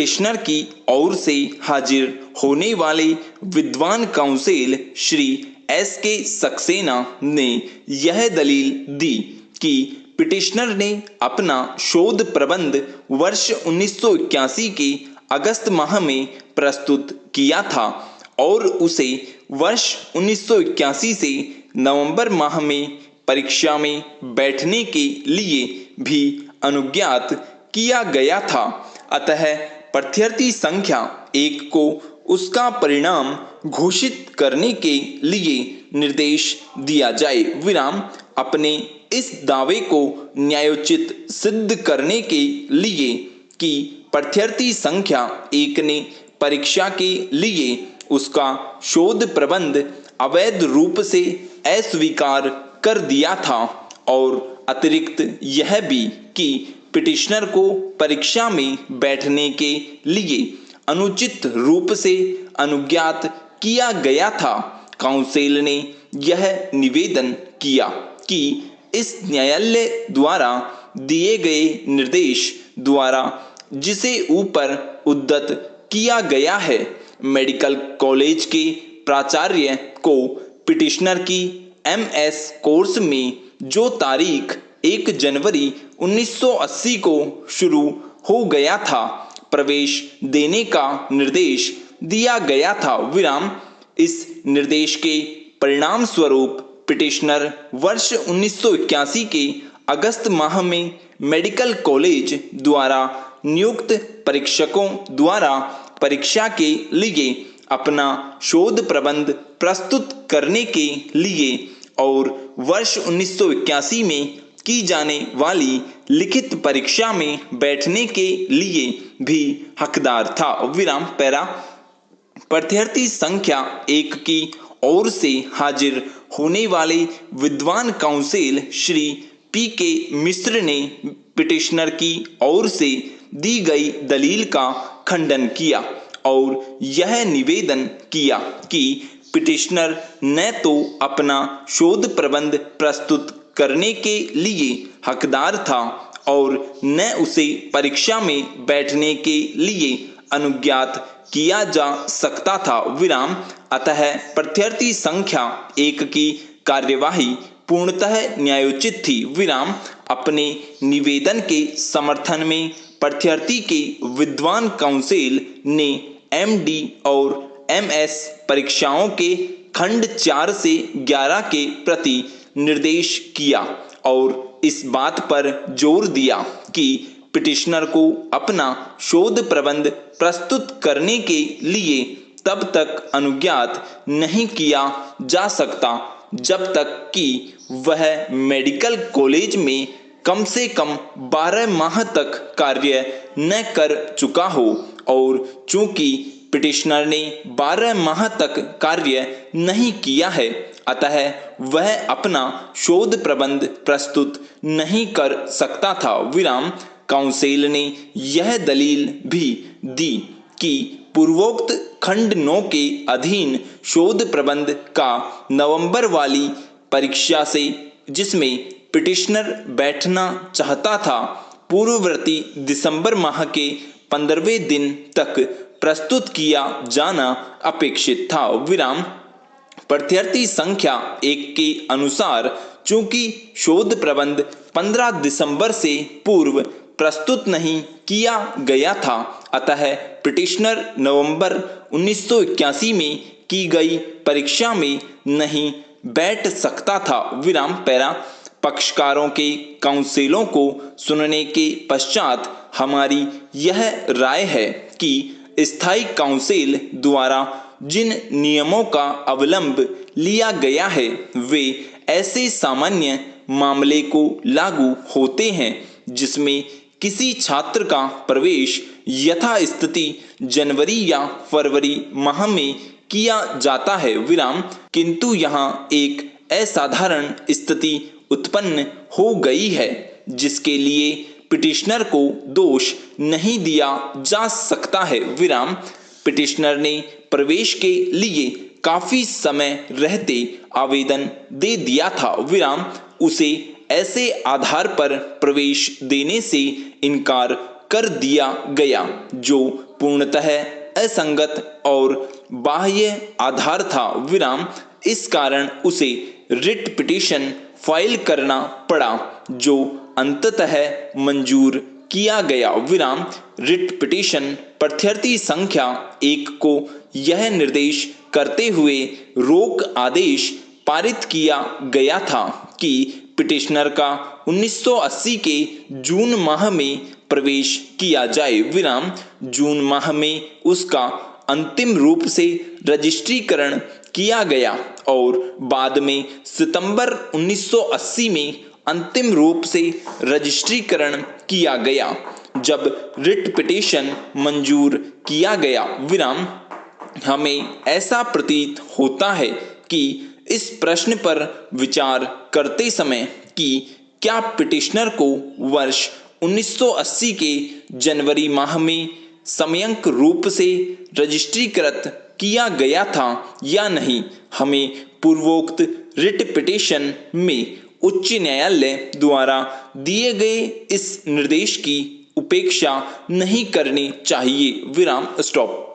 Petitioner की ओर से हाजिर होने वाले विद्वान काउंसिल श्री एस के सक्सेना ने यह दलील दी कि पिटिशनर ने अपना शोध प्रबंध वर्ष 1981 के अगस्त माह में प्रस्तुत किया था और उसे वर्ष 1981 से नवंबर माह में परीक्षा में बैठने के लिए भी अनुज्ञात किया गया था। अतः प्रार्थी संख्या 1 को उसका परिणाम घोषित करने के लिए निर्देश दिया जाए। विराम अपने इस दावे को न्यायोचित सिद्ध करने के लिए कि प्रार्थी संख्या 1 ने परीक्षा के लिए उसका शोध प्रबंध अवैध रूप से अस्वीकार कर दिया था और अतिरिक्त यह भी कि पिटिशनर को परीक्षा में बैठने के लिए अनुचित रूप से अनुज्ञात किया गया था, काउंसिल ने यह निवेदन किया कि इस न्यायालय द्वारा दिए गए निर्देश द्वारा जिसे ऊपर उद्धृत किया गया है, मेडिकल कॉलेज के प्राचार्य को पिटिशनर की MS कोर्स में जो तारीख 1 जनवरी 1980 को शुरू हो गया था, प्रवेश देने का निर्देश दिया गया था। विराम इस निर्देश के परिणाम स्वरूप पिटिशनर वर्ष 1981 के अगस्त माह में मेडिकल कॉलेज द्वारा नियुक्त परीक्षकों द्वारा परीक्षा के लिए अपना शोध प्रबंध प्रस्तुत करने के लिए और वर्ष 1981 में की जाने वाली लिखित परीक्षा में बैठने के लिए भी हकदार था। विराम पैरा प्रार्थी संख्या 1 की ओर से हाजिर होने वाले विद्वान काउंसिल श्री PK मिश्र ने पिटिशनर की ओर से दी गई दलील का खंडन किया और यह निवेदन किया कि पिटिशनर न तो अपना शोध प्रबंध प्रस्तुत करने के लिए हकदार था और न उसे परीक्षा में बैठने के लिए अनुज्ञात किया जा सकता था। विराम अतः प्रार्थी संख्या 1 की कार्यवाही पूर्णतः न्यायोचित थी। विराम अपने निवेदन के समर्थन में प्रार्थी के विद्वान काउंसिल ने MD और MS परीक्षाओं के खंड 4 से 11 के प्रति निर्देश किया और इस बात पर जोर दिया कि पिटिशनर को अपना शोध प्रबंध प्रस्तुत करने के लिए तब तक अनुज्ञात नहीं किया जा सकता जब तक कि वह मेडिकल कॉलेज में कम से कम 12 माह तक कार्य न कर चुका हो और चूंकि पिटिशनर ने 12 माह तक कार्य नहीं किया है, अतः वह अपना शोध प्रबंध प्रस्तुत नहीं कर सकता था। विराम काउंसिल ने यह दलील भी दी कि पूर्वोक्त खंड 9 के अधीन शोध प्रबंध का नवंबर वाली परीक्षा से जिसमें पिटिशनर बैठना चाहता था, पूर्ववर्ती दिसंबर माह के 15वें दिन तक प्रस्तुत किया जाना अपेक्षित था। विराम प्रार्थी संख्या 1 के अनुसार चूंकि शोध प्रबंध 15 दिसंबर से पूर्व प्रस्तुत नहीं किया गया था, अतः पिटिशनर नवंबर 1981 में की गई परीक्षा में नहीं बैठ सकता था। विराम पैरा पक्षकारों के काउंसिलों को सुनने के पश्चात हमारी यह राय है कि स्थायी काउंसिल द्वारा जिन नियमों का अवलंब लिया गया है वे ऐसे सामान्य मामले को लागू होते हैं जिसमें किसी छात्र का प्रवेश यथास्थिति जनवरी या फरवरी माह में किया जाता है। विराम किंतु यहाँ एक असाधारण स्थिति उत्पन्न हो गई है जिसके लिए पिटिशनर को दोष नहीं दिया जा सकता है। विराम पिटिशनर ने प्रवेश के लिए काफी समय रहते आवेदन दे दिया था। विराम उसे ऐसे आधार पर प्रवेश देने से इनकार कर दिया गया जो पूर्णतः असंगत और बाह्य आधार था विराम। इस कारण उसे रिट पिटीशन फाइल करना पड़ा, जो अंततः मंजूर किया गया विराम। रिट पिटीशन प्रार्थी संख्या 1 को यह निर्देश करते हुए रोक आदेश पारित किया गया था कि पिटिशनर का 1980 के जून माह में प्रवेश किया जाए विराम। जून माह में उसका अंतिम रूप से रजिस्ट्रीकरण किया गया और बाद में सितंबर 1980 में अंतिम रूप से रजिस्ट्रीकरण किया गया, जब रिट पिटीशन मंजूर किया गया विराम। हमें ऐसा प्रतीत होता है कि इस प्रश्न पर विचार करते समय कि क्या पिटिशनर को वर्ष 1980 के जनवरी माह में सम्यक रूप से रजिस्ट्रीकृत किया गया था या नहीं, हमें पूर्वोक्त रिट पिटीशन में उच्च न्यायालय द्वारा दिए गए इस निर्देश की उपेक्षा नहीं करनी चाहिए विराम। स्टॉप।